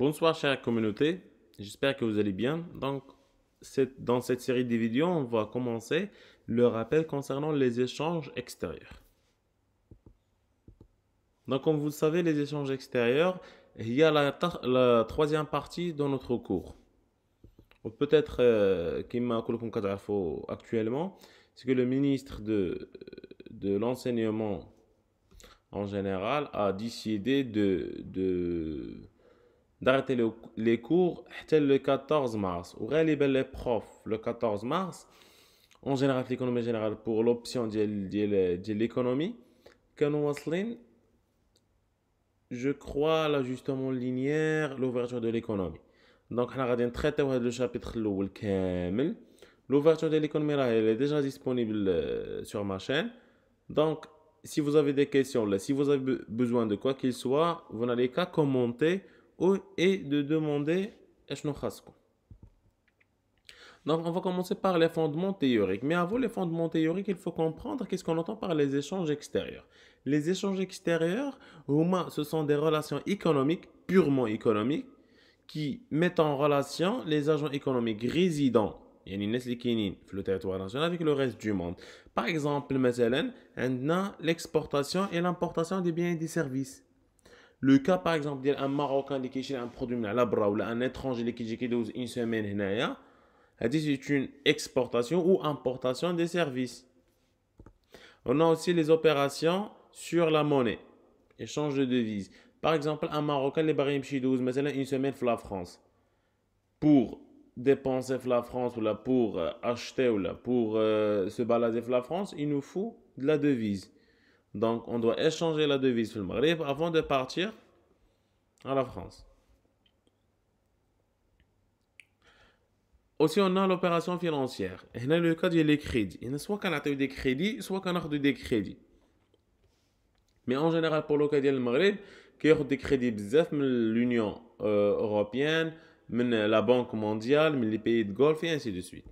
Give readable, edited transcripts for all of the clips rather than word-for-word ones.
Bonsoir chère communauté, j'espère que vous allez bien. Donc, dans cette série de vidéos, on va commencer le rappel concernant les échanges extérieurs. Donc, comme vous le savez, les échanges extérieurs, il y a la troisième partie dans notre cours. Ou peut-être, كما كلكم كتعرفوا actuellement, c'est que le ministre de l'enseignement en général a décidé d'arrêter les cours حتى le 14 mars. وغالبا les profs le 14 mars en général في l'économie générale pour l'option ديال l'économie كانوا واصلين je crois l'ajustement linéaire l'ouverture de l'économie. Donc حنا غادي نتريتيو هذا لو شابيتر الاول كامل. L'ouverture de l'économie là, elle est déjà disponible sur ma chaîne. Donc si vous avez des questions là, si vous avez besoin de quoi qu'il soit, vous n'allez qu'à commenter et de demander اشنو خاصكم. Donc on va commencer par les fondements théoriques. Mais avant les fondements théoriques, il faut comprendre qu'est-ce qu'on entend par les échanges extérieurs. Les échanges extérieurs, ce sont des relations économiques, purement économiques, qui mettent en relation les agents économiques résidents يعني الناس اللي كاينين في le territoire national avec le reste du monde. Par exemple, مثلا عندنا l'exportation et l'importation des biens et des services. Le cas par exemple ديال un Marocain اللي كيشري un produit من على برا ولا un étranger اللي كيجي كيدوز une semaine هنايا c'est une exportation ou importation des services. On a aussi les opérations sur la monnaie, échange de devises. Par exemple, un Marocain les barils mchidouz, مثلا une semaine pour la France. Pour dépenser pour la France ou là pour acheter ou là pour se balader pour la France, il nous faut de la devise. Donc, on doit échanger la devise sur le Maghreb avant de partir à la France. Aussi, on a l'opération financière. Et là, le cas des crédits. Il y a soit qu'on a des crédits, soit qu'on a des crédits. Mais en général, pour le cas du Maghreb, qui a des crédits bzaf de l'Union européenne, de la Banque mondiale, de les pays de Golfe et ainsi de suite.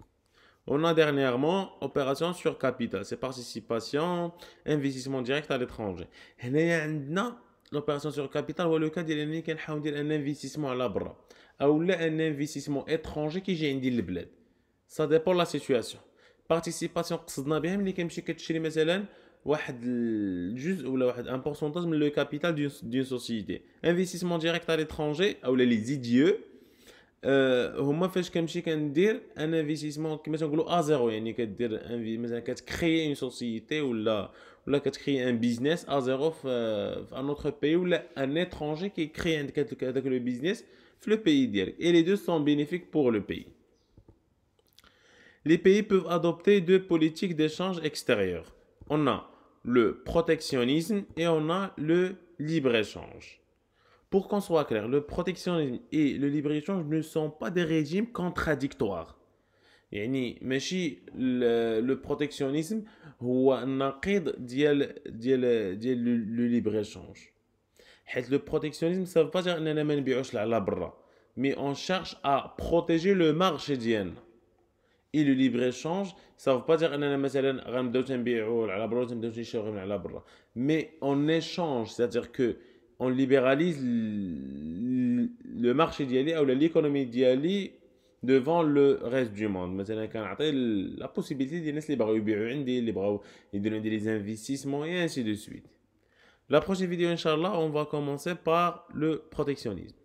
On a dernièrement opération sur capital, c'est participation, investissement direct à l'étranger. Et là, il y a l'opération sur capital, ou le cas de un investissement à la bras. Ou un investissement étranger qui vient de l'bled. Ça dépend de la situation. Participation, قصدنا بها ملي كنمشي كتشري مثلا واحد الجزء ولا واحد un pourcentage من le capital d'une société. Investissement direct à l'étranger ou les IDIE هما فاش كنمشي كندير ان انفستيسمون كما تنقولوا ا زيرو يعني كدير مثلا كتكريي اون سوسيتي ولا كتكريي ان بيزنس ا زيرو في ان اوتر بي ولا ان اترونجي كي كريي عندك هذاك لو بيزنس في لو بيي ديالك et les deux sont bénéfiques pour le pays. Les pays peuvent adopter deux politiques d'échange extérieur. On a le protectionnisme et on a le libre-échange. Pour qu'on soit clair, le protectionnisme et le libre-échange ne sont pas des régimes contradictoires. يعني ماشي le protectionnisme هو النقيض ديال le libre-échange. حيت le protectionnisme ça veut pas dire اننا ما نبيعوش على برا, mais on cherche à protéger le marché ديالنا. Et le libre-échange, ça ne veut pas dire que مثلا غنبداو تنبيعوا على برا وتنبداو تنشريو من على برا. Mais on échange, c'est-à-dire que on libéralise le marché ديالي ou l'économie ديالي devant le reste du monde. مثلا كنعطي la possibilité ديال الناس اللي بغاو يبيعوا عندي, اللي بغاو يديروا عندي les investissements et ainsi de suite. La prochaine vidéo, Inch'Allah, on va commencer par le protectionnisme.